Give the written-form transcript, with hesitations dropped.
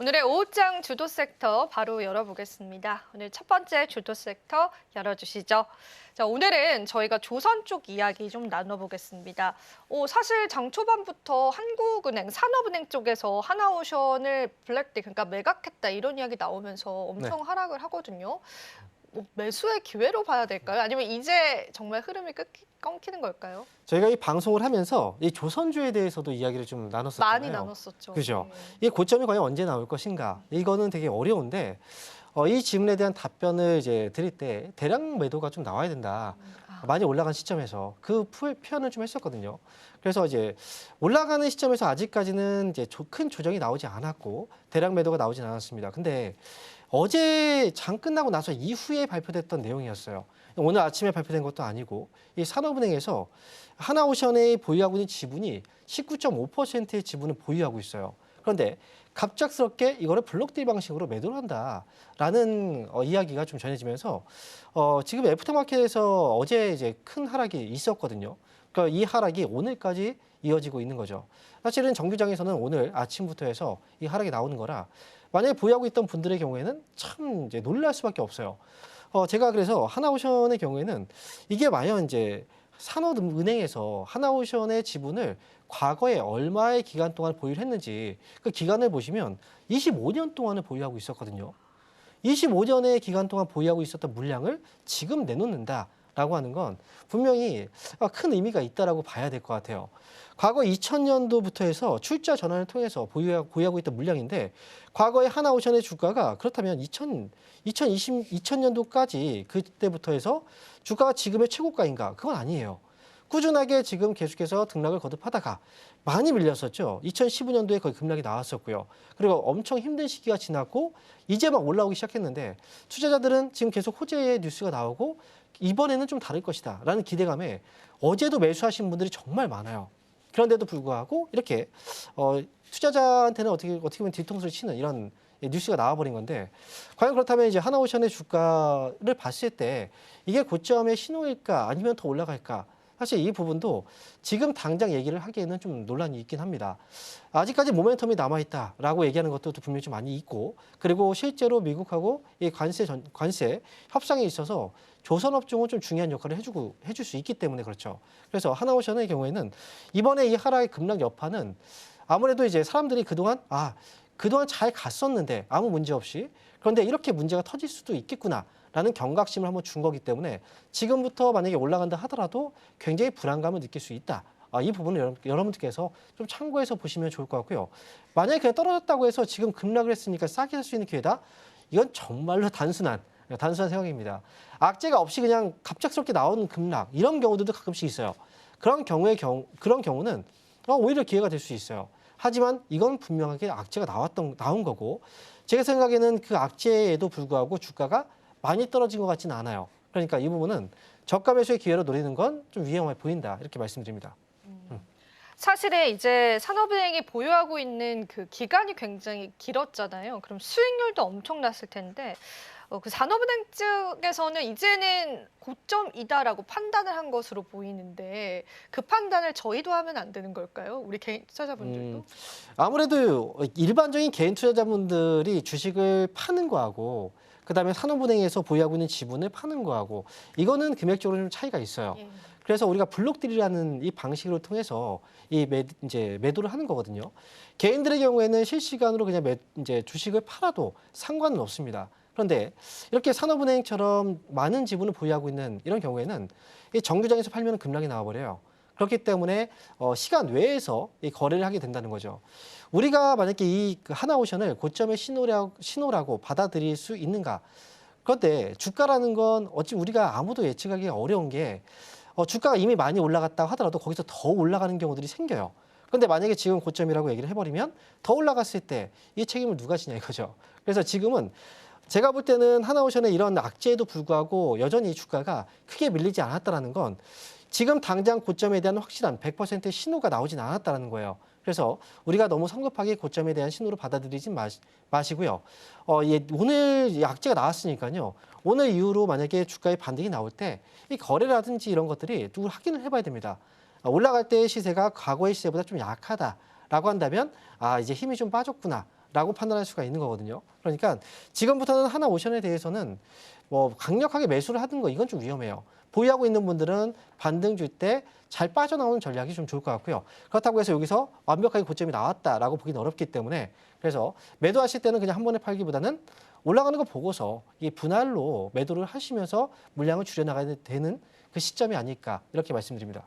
오늘의 오후장 주도 섹터 바로 열어보겠습니다. 오늘 첫 번째 주도 섹터 열어주시죠. 자, 오늘은 저희가 조선 쪽 이야기 좀 나눠보겠습니다. 사실 장 초반부터 한국은행, 산업은행 쪽에서 하나오션을 블랙디, 그러니까 매각했다 이런 이야기 나오면서 엄청 하락을 하거든요. 매수의 기회로 봐야 될까요? 아니면 이제 정말 흐름이 끊기는 걸까요? 저희가 이 방송을 하면서 이 조선주에 대해서도 이야기를 좀 나눴었잖아요. 많이 나눴었죠. 그죠? 네. 이 고점이 과연 언제 나올 것인가? 이거는 되게 어려운데 이 질문에 대한 답변을 이제 드릴 때 대량 매도가 좀 나와야 된다. 많이 올라간 시점에서 그 표현을 좀 했었거든요. 그래서 이제 올라가는 시점에서 아직까지는 이제 큰 조정이 나오지 않았고 대량 매도가 나오진 않았습니다. 근데 어제 장 끝나고 나서 이후에 발표됐던 내용이었어요. 오늘 아침에 발표된 것도 아니고 이 산업은행에서 하나오션의 보유하고 있는 지분이 19.5%의 지분을 보유하고 있어요. 그런데 갑작스럽게 이거를 블록딜 방식으로 매도를 한다라는 이야기가 좀 전해지면서 지금 애프터마켓에서 어제 이제 큰 하락이 있었거든요. 그러니까 이 하락이 오늘까지 이어지고 있는 거죠. 사실은 정규장에서는 오늘 아침부터 해서 이 하락이 나오는 거라 만약에 보유하고 있던 분들의 경우에는 참 이제 놀랄 수밖에 없어요. 제가 그래서 하나오션의 경우에는 이게 과연 이제 산업은행에서 하나오션의 지분을 과거에 얼마의 기간 동안 보유를 했는지 그 기간을 보시면 25년 동안을 보유하고 있었거든요. 25년의 기간 동안 보유하고 있었던 물량을 지금 내놓는다라고 하는 건 분명히 큰 의미가 있다라고 봐야 될 것 같아요. 과거 2000년도부터 해서 출자 전환을 통해서 보유하고 있던 물량인데 과거의 하나오션의 주가가 그렇다면 2020년도까지 그때부터 해서 주가가 지금의 최고가인가? 그건 아니에요. 꾸준하게 지금 계속해서 등락을 거듭하다가 많이 밀렸었죠. 2015년도에 거의 급락이 나왔었고요. 그리고 엄청 힘든 시기가 지났고 이제 막 올라오기 시작했는데 투자자들은 지금 계속 호재의 뉴스가 나오고 이번에는 좀 다를 것이다 라는 기대감에 어제도 매수하신 분들이 정말 많아요. 그런데도 불구하고 이렇게 투자자한테는 어떻게 보면 뒤통수를 치는 이런 뉴스가 나와버린 건데 과연 그렇다면 이제 하나오션의 주가를 봤을 때 이게 고점의 신호일까 아니면 더 올라갈까? 사실 이 부분도 지금 당장 얘기를 하기에는 좀 논란이 있긴 합니다. 아직까지 모멘텀이 남아있다라고 얘기하는 것도 분명히 좀 많이 있고 그리고 실제로 미국하고 이 관세 협상에 있어서 조선업종은 좀 중요한 역할을 해줄 수 있기 때문에 그렇죠. 그래서 하나오션의 경우에는 이번에 이 하락의 급락 여파는 아무래도 이제 사람들이 그동안 잘 갔었는데 아무 문제 없이 그런데 이렇게 문제가 터질 수도 있겠구나라는 경각심을 한번 준 거기 때문에 지금부터 만약에 올라간다 하더라도 굉장히 불안감을 느낄 수 있다. 이 부분을 여러분들께서 좀 참고해서 보시면 좋을 것 같고요. 만약에 그냥 떨어졌다고 해서 지금 급락을 했으니까 싸게 살 수 있는 기회다? 이건 정말로 단순한 생각입니다. 악재가 없이 그냥 갑작스럽게 나오는 급락 이런 경우들도 가끔씩 있어요. 그런 경우는 오히려 기회가 될 수 있어요. 하지만 이건 분명하게 악재가 나온 거고 제가 생각에는 그 악재에도 불구하고 주가가 많이 떨어진 것 같지는 않아요. 그러니까 이 부분은 저가 매수의 기회로 노리는 건 좀 위험해 보인다 이렇게 말씀드립니다. 사실은 이제 산업은행이 보유하고 있는 그 기간이 굉장히 길었잖아요. 그럼 수익률도 엄청났을 텐데 그 산업은행 측에서는 이제는 고점이다라고 판단을 한 것으로 보이는데 그 판단을 저희도 하면 안 되는 걸까요? 우리 개인 투자자분들도? 아무래도 일반적인 개인 투자자분들이 주식을 파는 거하고 그다음에 산업은행에서 보유하고 있는 지분을 파는 거하고 이거는 금액적으로 좀 차이가 있어요. 예. 그래서 우리가 블록딜이라는 이 방식을 통해서 이제 매도를 하는 거거든요. 개인들의 경우에는 실시간으로 그냥 이제 주식을 팔아도 상관은 없습니다. 그런데 이렇게 산업은행처럼 많은 지분을 보유하고 있는 이런 경우에는 이 정규장에서 팔면 급락이 나와버려요. 그렇기 때문에 시간 외에서 이 거래를 하게 된다는 거죠. 우리가 만약에 이 하나오션을 고점의 신호라고 받아들일 수 있는가? 그런데 주가라는 건 어찌 우리가 아무도 예측하기 어려운 게 주가가 이미 많이 올라갔다 하더라도 거기서 더 올라가는 경우들이 생겨요. 그런데 만약에 지금 고점이라고 얘기를 해버리면 더 올라갔을 때 이 책임을 누가 지냐 이거죠. 그래서 지금은 제가 볼 때는 하나오션의 이런 악재에도 불구하고 여전히 주가가 크게 밀리지 않았다는 건 지금 당장 고점에 대한 확실한 100%의 신호가 나오진 않았다는 거예요. 그래서 우리가 너무 성급하게 고점에 대한 신호로 받아들이지 마시고요. 오늘 악재가 나왔으니까요. 오늘 이후로 만약에 주가의 반등이 나올 때 이 거래라든지 이런 것들이 누구 확인을 해봐야 됩니다. 올라갈 때의 시세가 과거의 시세보다 좀 약하다라고 한다면 이제 힘이 좀 빠졌구나. 라고 판단할 수가 있는 거거든요. 그러니까 지금부터는 하나오션에 대해서는 뭐 강력하게 매수를 하는 거 이건 좀 위험해요. 보유하고 있는 분들은 반등줄 때 잘 빠져나오는 전략이 좀 좋을 것 같고요. 그렇다고 해서 여기서 완벽하게 고점이 나왔다라고 보기는 어렵기 때문에 그래서 매도하실 때는 그냥 한 번에 팔기보다는 올라가는 거 보고서 이 분할로 매도를 하시면서 물량을 줄여나가야 되는 그 시점이 아닐까 이렇게 말씀드립니다.